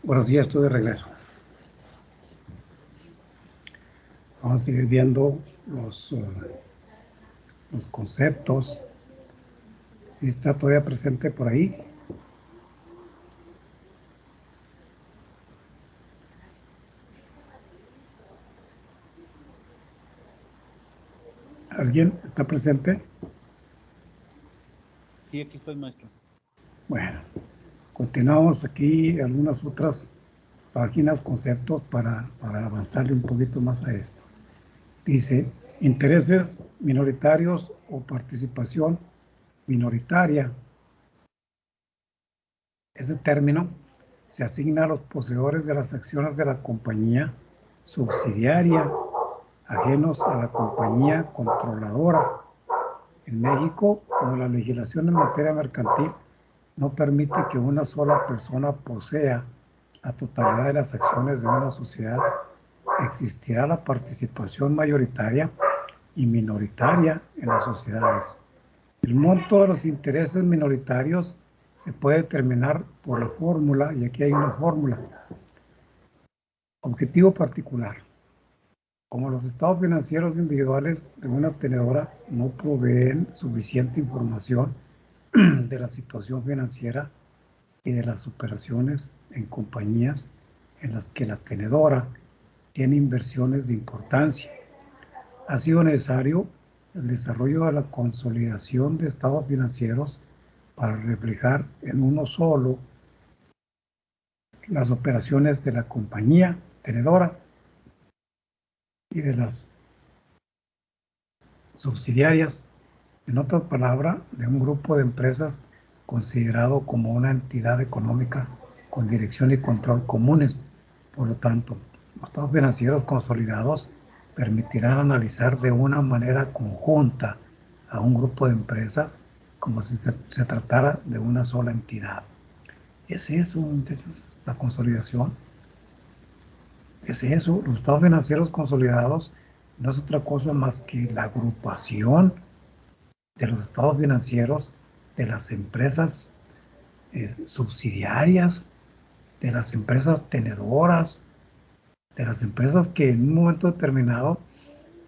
Buenos días, estoy de regreso. Vamos a seguir viendo los conceptos. Si está todavía presente por ahí. ¿Alguien está presente? Sí, aquí estoy, maestro. Bueno, continuamos aquí algunas otras páginas, conceptos para avanzarle un poquito más a esto. Dice, intereses minoritarios o participación minoritaria. Ese término se asigna a los poseedores de las acciones de la compañía subsidiaria ajenos a la compañía controladora. En México, como la legislación en materia mercantil no permite que una sola persona posea la totalidad de las acciones de una sociedad, existirá la participación mayoritaria y minoritaria en las sociedades. El monto de los intereses minoritarios se puede determinar por la fórmula, y aquí hay una fórmula. Objetivo particular. Como los estados financieros individuales de una tenedora no proveen suficiente información de la situación financiera y de las operaciones en compañías en las que la tenedora tiene inversiones de importancia, ha sido necesario el desarrollo de la consolidación de estados financieros para reflejar en uno solo las operaciones de la compañía tenedora y de las subsidiarias, en otras palabras, de un grupo de empresas considerado como una entidad económica con dirección y control comunes. Por lo tanto, los estados financieros consolidados permitirán analizar de una manera conjunta a un grupo de empresas como si se tratara de una sola entidad. Es eso, muchachos, la consolidación. Es eso, los estados financieros consolidados no es otra cosa más que la agrupación de los estados financieros de las empresas subsidiarias, de las empresas tenedoras, de las empresas que en un momento determinado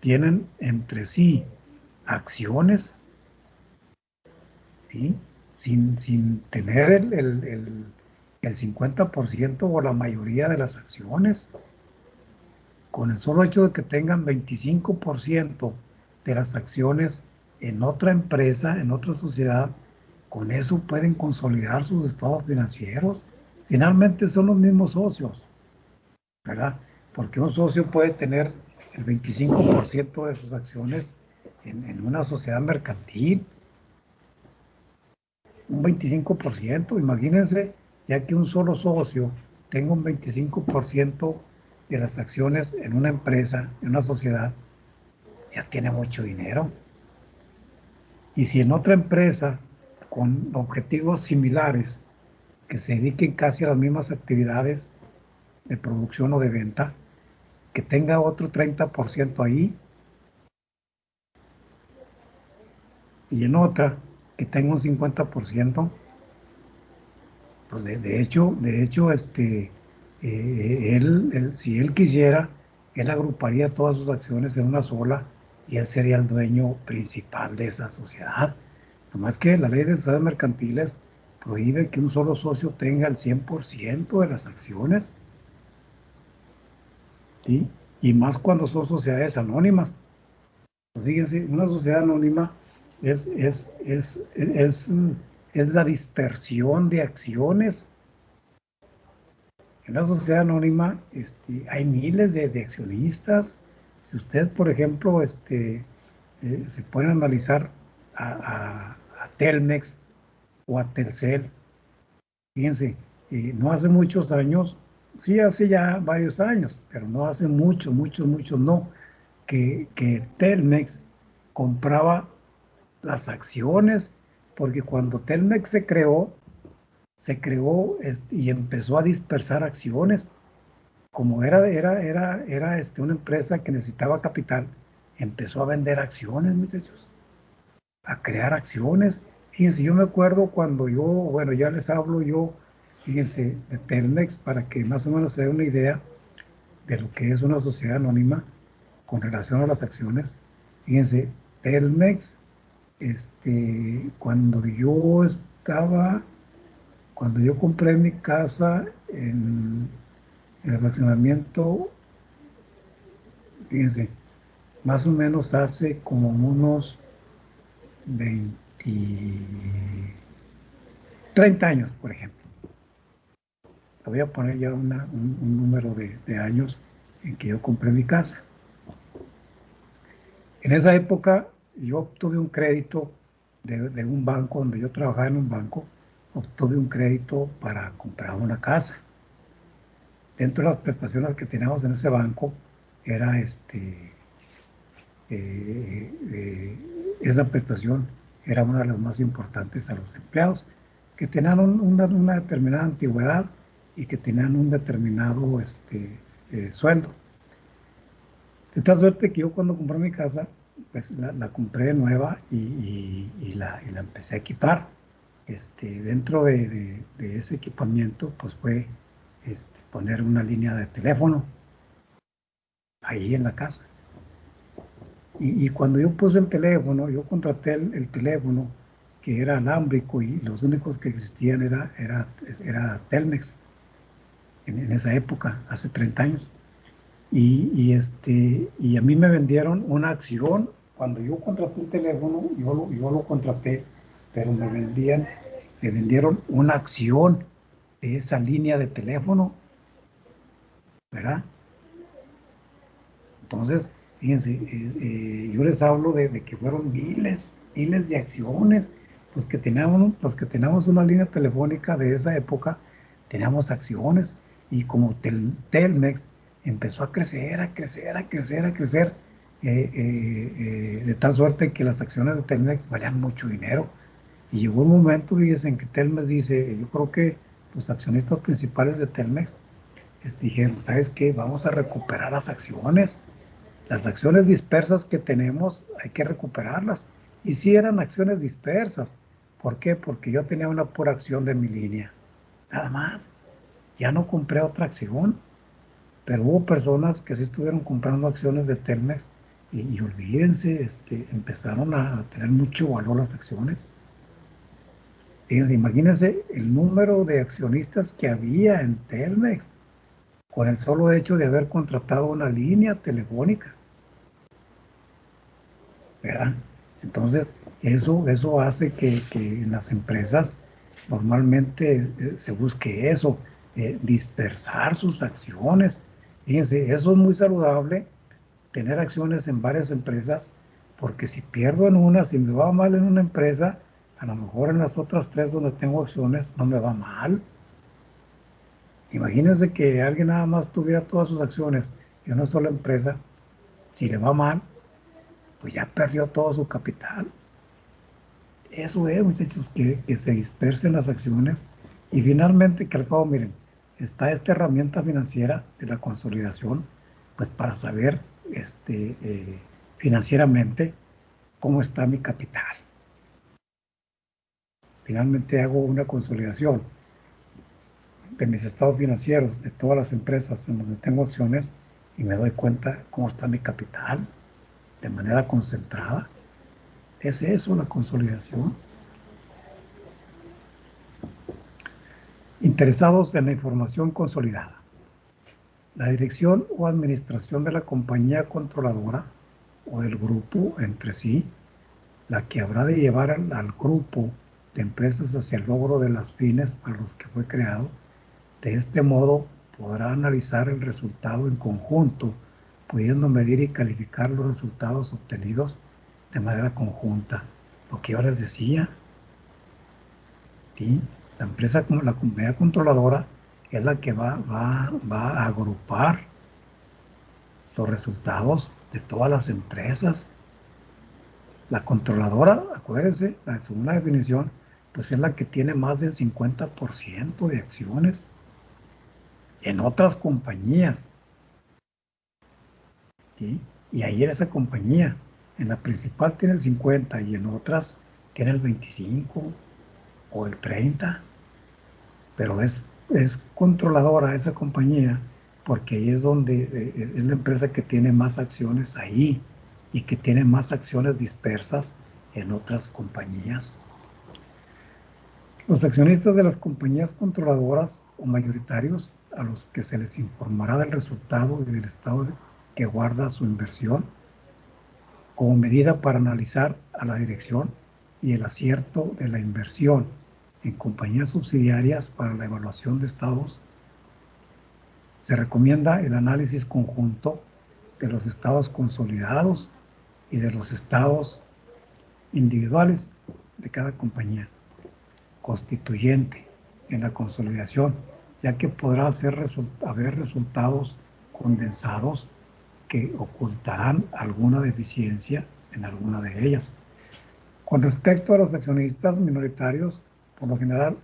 tienen entre sí acciones, ¿sí? Sin tener el 50% o la mayoría de las acciones. Con el solo hecho de que tengan 25% de las acciones en otra empresa, en otra sociedad, con eso pueden consolidar sus estados financieros. Finalmente son los mismos socios, ¿verdad? Porque un socio puede tener el 25% de sus acciones en una sociedad mercantil, un 25%. Imagínense, ya que un solo socio tenga un 25% de las acciones en una empresa, en una sociedad, ya tiene mucho dinero. Y si en otra empresa con objetivos similares, que se dediquen casi a las mismas actividades de producción o de venta, que tenga otro 30% ahí, y en otra que tenga un 50%, pues si él quisiera, él agruparía todas sus acciones en una sola y él sería el dueño principal de esa sociedad. Nomás que la ley de sociedades mercantiles prohíbe que un solo socio tenga el 100% de las acciones, ¿sí? Y más cuando son sociedades anónimas. Pues fíjense, una sociedad anónima es, es, es, es, es la dispersión de acciones. En una sociedad anónima hay miles de accionistas. Si usted, por ejemplo, se puede analizar a Telmex o a Telcel, fíjense, no hace muchos años, sí hace ya varios años, pero no hace muchos, muchos, muchos no, que Telmex compraba las acciones, porque cuando Telmex se creó y empezó a dispersar acciones. Como era una empresa que necesitaba capital, empezó a vender acciones, muchachos, a crear acciones. Fíjense, yo me acuerdo cuando bueno, ya les hablo yo fíjense, de Telmex, para que más o menos se dé una idea de lo que es una sociedad anónima con relación a las acciones. Fíjense, Telmex, cuando yo compré mi casa en el fraccionamiento, fíjense, más o menos hace como unos 20, 30 años, por ejemplo. Le voy a poner ya un número de años en que yo compré mi casa. En esa época yo obtuve un crédito de un banco, donde yo trabajaba en un banco, obtuve un crédito para comprar una casa. Dentro de las prestaciones que teníamos en ese banco era esa prestación era una de las más importantes a los empleados, que tenían una determinada antigüedad y que tenían un determinado sueldo. De tal suerte que yo cuando compré mi casa, pues la compré nueva y la empecé a equipar. Dentro de ese equipamiento, pues fue poner una línea de teléfono ahí en la casa. Y cuando yo puse el teléfono, yo contraté el teléfono que era alámbrico y los únicos que existían era Telmex en esa época, hace 30 años. Y a mí me vendieron una acción. Cuando yo contraté el teléfono, yo lo contraté, pero me vendieron una acción de esa línea de teléfono, ¿verdad? Entonces, fíjense, yo les hablo de que fueron miles de acciones. Los que teníamos una línea telefónica de esa época, teníamos acciones. Y como Telmex empezó a crecer, a crecer, a crecer, a crecer, de tal suerte que las acciones de Telmex valían mucho dinero. Y llegó un momento, fíjense, en que Telmex dice, yo creo que los accionistas principales de Telmex dijeron, ¿sabes qué? Vamos a recuperar las acciones. Las acciones dispersas que tenemos hay que recuperarlas. Y si eran acciones dispersas. ¿Por qué? Porque yo tenía una pura acción de mi línea. Nada más. Ya no compré otra acción. Pero hubo personas que sí estuvieron comprando acciones de Telmex y olvídense, empezaron a tener mucho valor las acciones. Fíjense, imagínense el número de accionistas que había en Telmex con el solo hecho de haber contratado una línea telefónica, ¿verdad? Entonces, eso hace que en las empresas normalmente se busque eso, dispersar sus acciones. Fíjense, eso es muy saludable, tener acciones en varias empresas, porque si pierdo en una, si me va mal en una empresa, a lo mejor en las otras tres donde tengo acciones no me va mal. Imagínense que alguien nada más tuviera todas sus acciones en una sola empresa, si le va mal, pues ya perdió todo su capital. Eso es, muchachos, que se dispersen las acciones y finalmente que al cabo, miren, está esta herramienta financiera de la consolidación, pues para saber financieramente cómo está mi capital. Finalmente hago una consolidación de mis estados financieros, de todas las empresas en donde tengo acciones y me doy cuenta cómo está mi capital de manera concentrada. Es eso la consolidación. Interesados en la información consolidada. La dirección o administración de la compañía controladora o del grupo entre sí, la que habrá de llevar al grupo de empresas hacia el logro de las fines para los que fue creado. De este modo podrá analizar el resultado en conjunto, pudiendo medir y calificar los resultados obtenidos de manera conjunta. Lo que yo les decía, ¿sí? La empresa como la compañía controladora es la que va a agrupar los resultados de todas las empresas. La controladora, acuérdense, la segunda definición, pues es la que tiene más del 50% de acciones en otras compañías, ¿sí? Y ahí en esa compañía, en la principal tiene el 50 y en otras tiene el 25 o el 30, pero es es controladora esa compañía porque ahí es donde es la empresa que tiene más acciones ahí y que tiene más acciones dispersas en otras compañías. Los accionistas de las compañías controladoras o mayoritarios a los que se les informará del resultado y del estado que guarda su inversión como medida para analizar a la dirección y el acierto de la inversión en compañías subsidiarias para la evaluación de estados. Se recomienda el análisis conjunto de los estados consolidados y de los estados individuales de cada compañía constituyente en la consolidación, ya que podrá haber resultados condensados que ocultarán alguna deficiencia en alguna de ellas. Con respecto a los accionistas minoritarios, por lo general,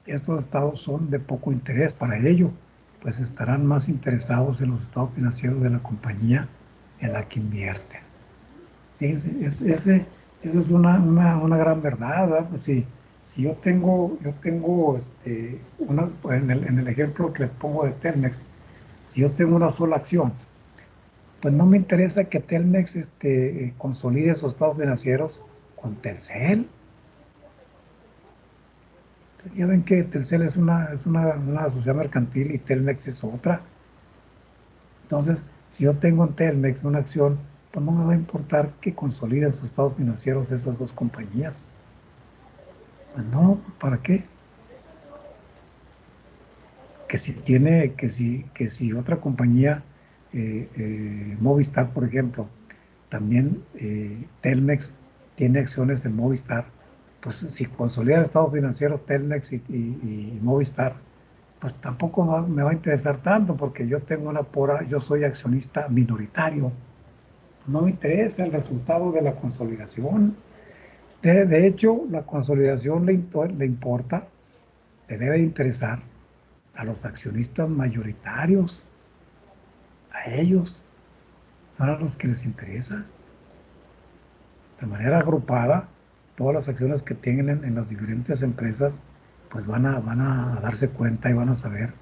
estos estados son de poco interés para ello, pues estarán más interesados en los estados financieros de la compañía en la que invierten. Esa es una gran verdad, ¿verdad? Pues si yo tengo en el ejemplo que les pongo de Telmex, si yo tengo una sola acción, pues no me interesa que Telmex consolide sus estados financieros con Telcel. Ya ven que Telcel es una sociedad mercantil y Telmex es otra. Entonces, si yo tengo en Telmex una acción, pues no me va a importar que consoliden sus estados financieros esas dos compañías. Pues no, ¿para qué? Que si otra compañía, Movistar, por ejemplo, también Telmex tiene acciones en Movistar, pues si consolida estados financieros Telmex y Movistar, pues tampoco me va a interesar tanto porque yo soy accionista minoritario. No me interesa el resultado de la consolidación. De hecho, la consolidación le importa, le debe interesar a los accionistas mayoritarios, a ellos, son a los que les interesa. De manera agrupada, todas las acciones que tienen en las diferentes empresas, pues van a darse cuenta y van a saber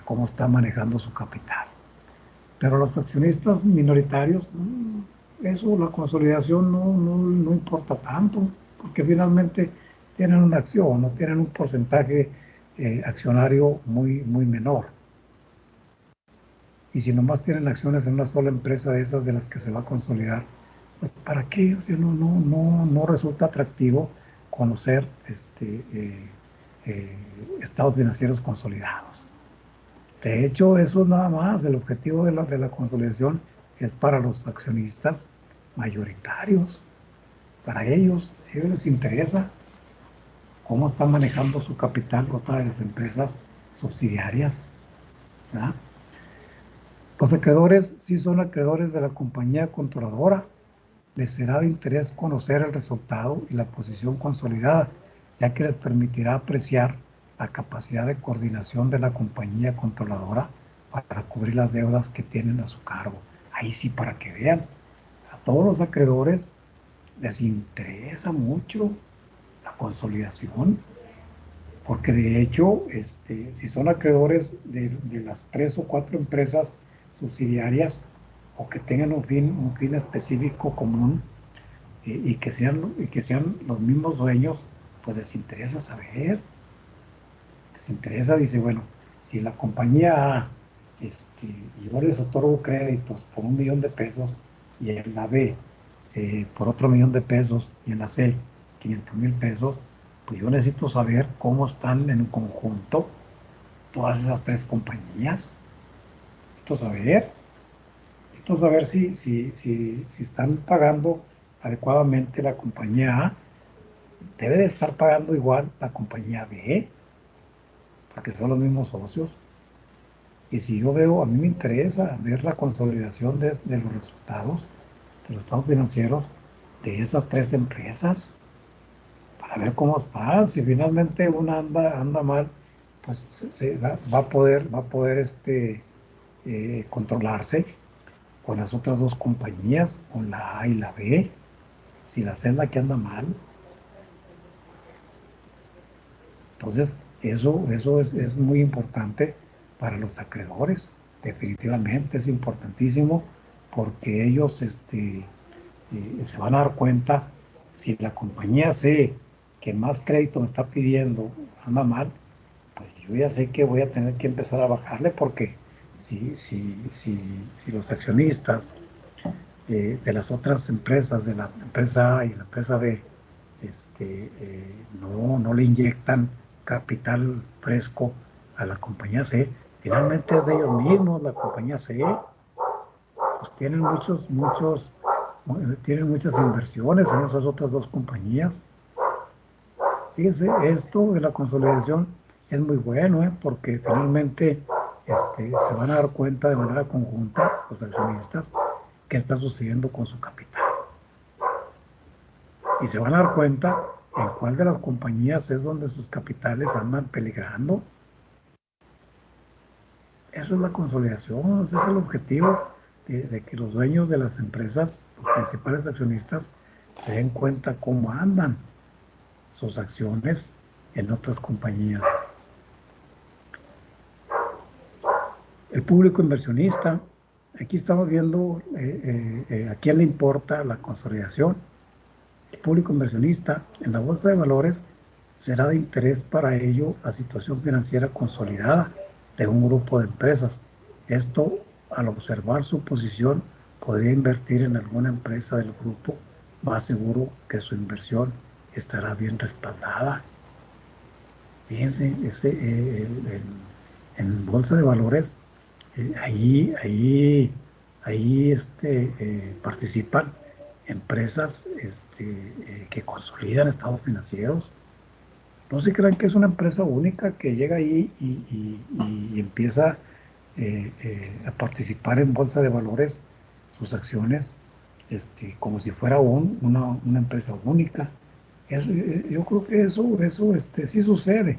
cómo está manejando su capital. Pero los accionistas minoritarios, eso, la consolidación no importa tanto, porque finalmente tienen una acción, no tienen un porcentaje accionario muy menor. Y si nomás tienen acciones en una sola empresa de esas de las que se va a consolidar, pues ¿para qué? O sea, no resulta atractivo conocer eh, estados financieros consolidados. De hecho, eso es nada más. El objetivo de la consolidación es para los accionistas mayoritarios. Para ellos les interesa cómo están manejando su capital otra de las empresas subsidiarias, ¿verdad? Los acreedores sí son acreedores de la compañía controladora. Les será de interés conocer el resultado y la posición consolidada, ya que les permitirá apreciar la capacidad de coordinación de la compañía controladora para cubrir las deudas que tienen a su cargo. Ahí sí, para que vean, a todos los acreedores les interesa mucho la consolidación, porque de hecho, si son acreedores de las 3 o 4 empresas subsidiarias o que tengan un fin específico común, y que sean los mismos dueños, pues les interesa saber, dice, bueno, si la compañía A, yo les otorgo créditos por 1 millón de pesos y en la B por otro 1 millón de pesos y en la C 500,000 pesos, pues yo necesito saber cómo están en conjunto todas esas 3 compañías. Necesito saber si están pagando adecuadamente la compañía A, debe de estar pagando igual la compañía B, porque son los mismos socios. Y si yo veo, a mí me interesa ver la consolidación de los resultados, de los estados financieros de esas 3 empresas, para ver cómo está. Si finalmente una anda mal, pues va a poder controlarse con las otras 2 compañías, con la A y la B. Si la C es la que anda mal, entonces Eso es muy importante para los acreedores, definitivamente es importantísimo porque ellos se van a dar cuenta si la compañía C que más crédito me está pidiendo anda mal, pues yo ya sé que voy a tener que empezar a bajarle porque si los accionistas de las otras empresas, de la empresa A y la empresa B, no le inyectan capital fresco a la compañía C, finalmente es de ellos mismos, la compañía C, pues tienen muchas inversiones en esas otras dos compañías. Fíjense, esto de la consolidación es muy bueno, porque finalmente se van a dar cuenta de manera conjunta los accionistas qué está sucediendo con su capital. Y se van a dar cuenta en cuál de las compañías es donde sus capitales andan peligrando. Eso es la consolidación, ese es el objetivo de que los dueños de las empresas, los principales accionistas, se den cuenta cómo andan sus acciones en otras compañías. El público inversionista, aquí estamos viendo a quién le importa la consolidación. El público inversionista en la bolsa de valores será de interés para ello la situación financiera consolidada de un grupo de empresas. Esto, al observar su posición, podría invertir en alguna empresa del grupo, más seguro que su inversión estará bien respaldada. Fíjense, en bolsa de valores, ahí participan empresas que consolidan estados financieros. No se crean que es una empresa única que llega ahí y empieza a participar en bolsa de valores, sus acciones, como si fuera una empresa única. Yo creo que eso sí sucede,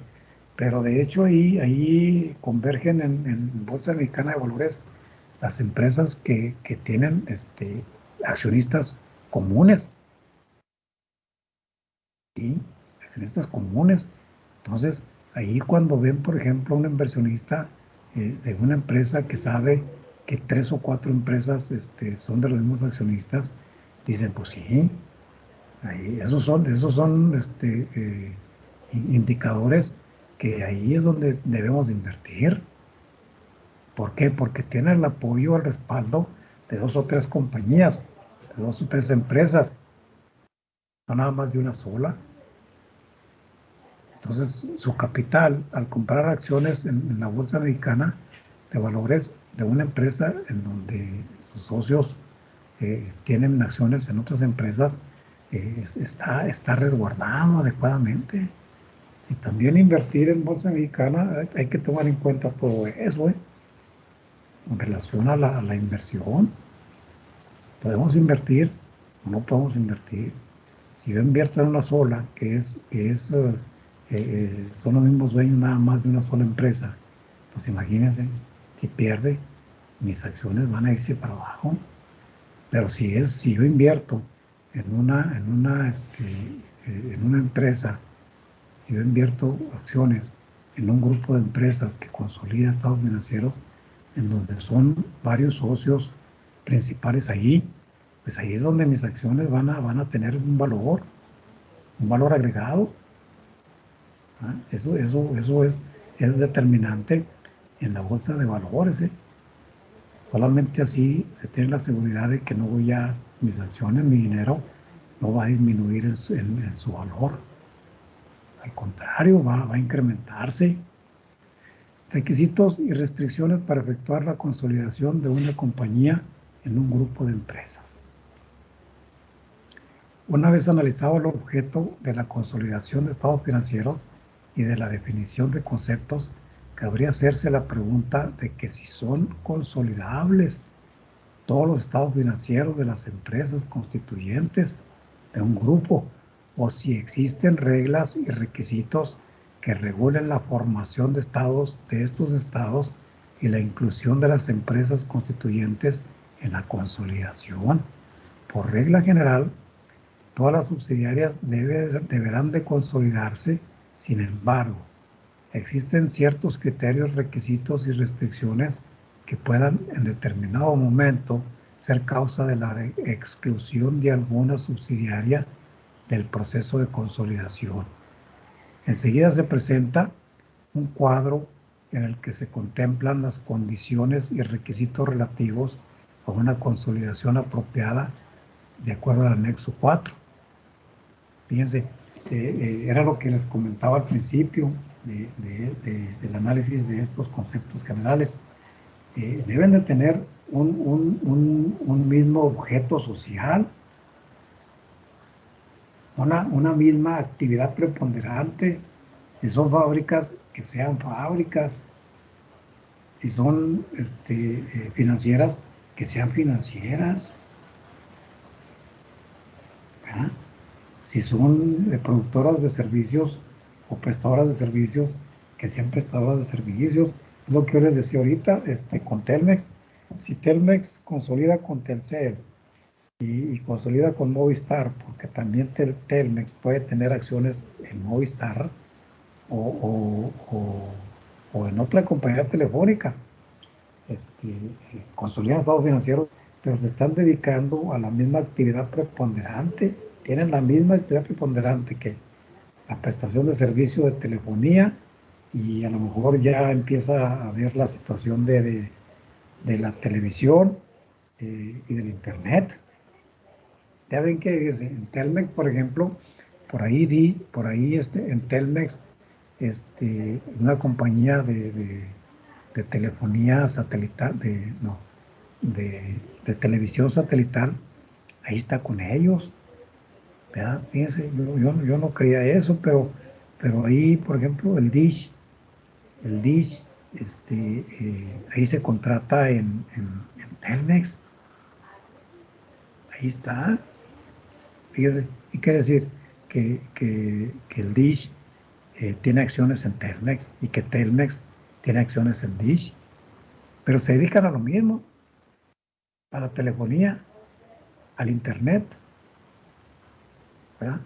pero de hecho ahí convergen en Bolsa Mexicana de Valores las empresas que tienen accionistas comunes, ¿sí? Accionistas comunes. Entonces, ahí cuando ven, por ejemplo, un inversionista de una empresa que sabe que tres o cuatro empresas son de los mismos accionistas, dicen, pues sí, ahí, esos son indicadores que ahí es donde debemos de invertir. ¿Por qué? Porque tienen el apoyo, el respaldo de dos o tres compañías, de dos o tres empresas, no nada más de una sola. Entonces, su capital, al comprar acciones en la Bolsa Mexicana de Valores de una empresa en donde sus socios tienen acciones en otras empresas, está resguardado adecuadamente. Y también invertir en Bolsa Mexicana, hay que tomar en cuenta todo eso, en relación a la inversión. ¿Podemos invertir o no podemos invertir? Si yo invierto en una sola, son los mismos dueños nada más de una sola empresa, pues imagínense, si pierde, mis acciones van a irse para abajo. Pero si yo invierto en una empresa, si yo invierto acciones en un grupo de empresas que consolida estados financieros, en donde son varios socios principales ahí, pues ahí es donde mis acciones van a tener un valor agregado. ¿Ah? Eso es determinante en la bolsa de valores, ¿eh? Solamente así se tiene la seguridad de que mis acciones, mi dinero, no va a disminuir en su valor. Al contrario, va a incrementarse. Requisitos y restricciones para efectuar la consolidación de una compañía en un grupo de empresas. Una vez analizado el objeto de la consolidación de estados financieros y de la definición de conceptos, cabría hacerse la pregunta de que si son consolidables todos los estados financieros de las empresas constituyentes de un grupo, o si existen reglas y requisitos que regulen la formación de estos estados y la inclusión de las empresas constituyentes en la consolidación. Por regla general, todas las subsidiarias deberán de consolidarse. Sin embargo, existen ciertos criterios, requisitos y restricciones que puedan en determinado momento ser causa de la exclusión de alguna subsidiaria del proceso de consolidación. Enseguida se presenta un cuadro en el que se contemplan las condiciones y requisitos relativos a una consolidación apropiada de acuerdo al anexo 4. Fíjense, era lo que les comentaba al principio del análisis de estos conceptos generales. Deben de tener un mismo objeto social, una misma actividad preponderante. Si son fábricas, que sean fábricas. Si son financieras, que sean financieras. ¿Verdad? Si son productoras de servicios o prestadoras de servicios, que sean prestadoras de servicios. Es lo que yo les decía ahorita, con Telmex. Si Telmex consolida con Telcel y consolida con Movistar, porque también Telmex puede tener acciones en Movistar o en otra compañía telefónica, consolidan estados financieros, pero se están dedicando a la misma actividad preponderante, tienen la misma actividad preponderante que la prestación de servicio de telefonía, y a lo mejor ya empieza a ver la situación de la televisión y del internet. Ya ven que en Telmex, por ejemplo, por ahí en Telmex, una compañía de telefonía satelital, de televisión satelital, ahí está con ellos, ¿verdad? Fíjense, yo no creía eso, pero ahí, por ejemplo, el Dish, ahí se contrata en Telmex, ahí está, fíjese, y quiere decir que el Dish tiene acciones en Telmex y que Telmex tiene acciones en Dish, pero se dedican a lo mismo, a la telefonía, al internet, ¿verdad?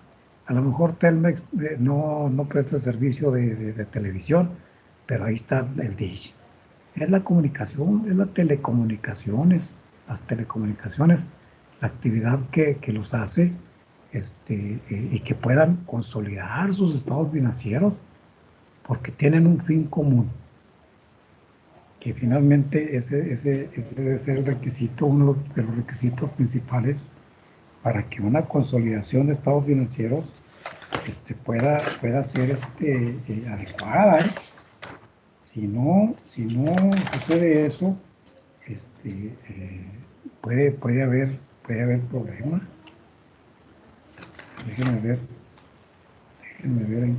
A lo mejor Telmex no presta servicio de televisión, pero ahí está el Dish. Es la comunicación, es las telecomunicaciones, la actividad que los hace y que puedan consolidar sus estados financieros, porque tienen un fin común, que finalmente ese debe ser el requisito, uno de los requisitos principales para que una consolidación de estados financieros pueda ser adecuada. Si no sucede eso, puede haber problema. Déjenme ver en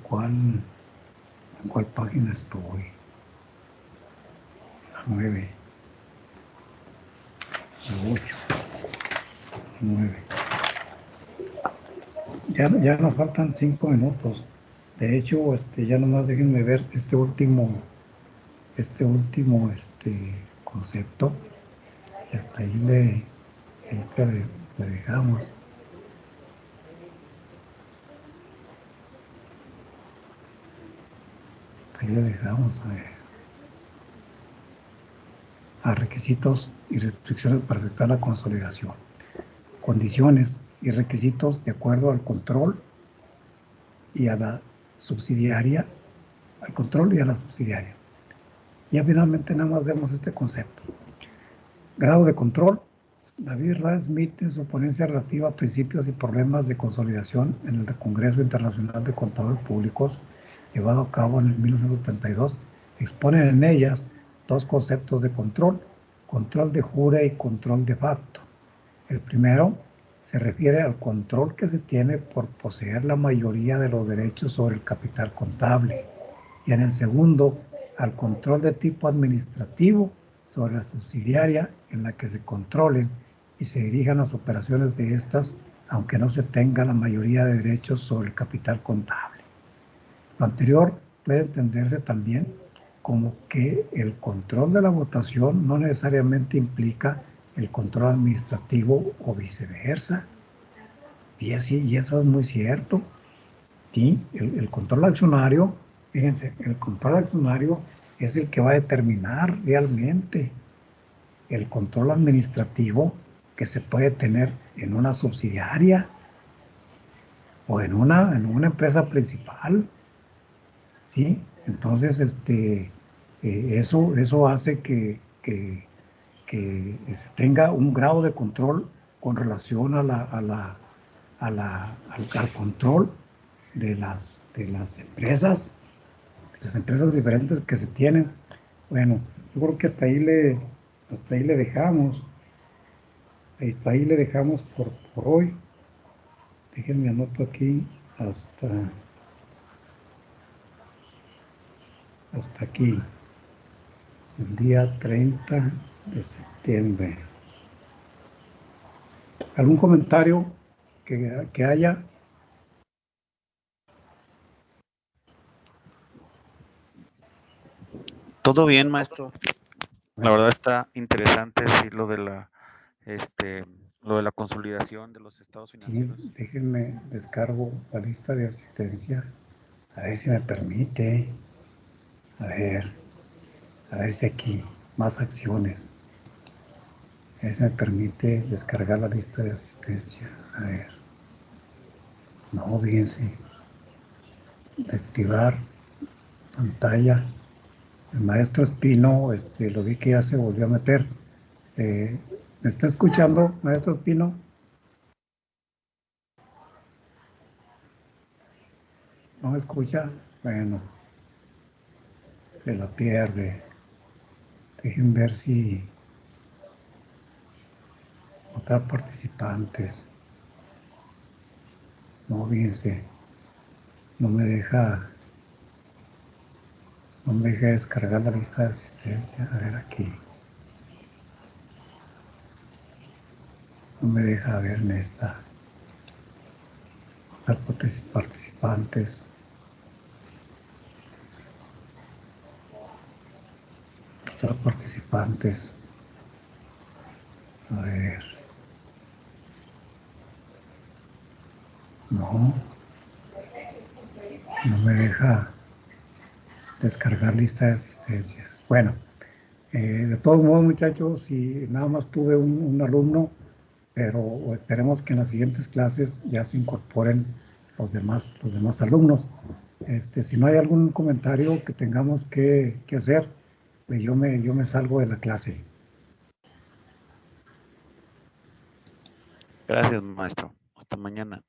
cuál página estoy. 9, 8, 9. Ya nos faltan 5 minutos. De hecho, ya nomás déjenme ver este último concepto. Y hasta ahí le dejamos. Hasta ahí le dejamos a requisitos y restricciones para efectuar la consolidación. Condiciones y requisitos de acuerdo al control y a la subsidiaria, al control y a la subsidiaria. Ya finalmente nada más vemos este concepto. Grado de control. David Ra Smith, en su ponencia relativa a principios y problemas de consolidación en el Congreso Internacional de Contadores Públicos, llevado a cabo en el 1932, exponen en ellas dos conceptos de control: control de jure y control de facto. El primero se refiere al control que se tiene por poseer la mayoría de los derechos sobre el capital contable, y en el segundo, al control de tipo administrativo sobre la subsidiaria en la que se controlen y se dirijan las operaciones de estas, aunque no se tenga la mayoría de derechos sobre el capital contable. Lo anterior puede entenderse también como que el control de la votación no necesariamente implica el control administrativo o viceversa. Y eso es muy cierto. Y el control accionario Fíjense, el control accionario es el que va a determinar realmente el control administrativo que se puede tener en una subsidiaria o en una empresa principal, ¿sí? Entonces, eso hace que se tenga un grado de control con relación al control de las empresas diferentes que se tienen. Bueno, yo creo que hasta ahí le dejamos. Hasta ahí le dejamos por hoy. Déjenme anoto aquí hasta, hasta aquí, el día 30 de septiembre. ¿Algún comentario que haya? Todo bien, maestro. La Bueno, verdad está interesante sí, lo de la consolidación de los estados sí, financieros. déjenme descargo la lista de asistencia. A ver si me permite. A ver si aquí, más acciones. A ver si me permite descargar la lista de asistencia. A ver. No, fíjense. Activar pantalla. El maestro Espino, lo vi que ya se volvió a meter. ¿Me está escuchando, maestro Espino? ¿No me escucha? Bueno, se la pierde. Dejen ver si otras participantes. No, fíjense, no me deja, no me deja descargar la lista de asistencia. A ver aquí. No me deja ver en estas participantes. Estas participantes. A ver. No, no me deja descargar lista de asistencia. Bueno, de todos modos, muchachos, si nada más tuve un alumno, pero esperemos que en las siguientes clases ya se incorporen los demás alumnos. Si no hay algún comentario que tengamos que hacer, pues yo me salgo de la clase. Gracias, maestro. Hasta mañana.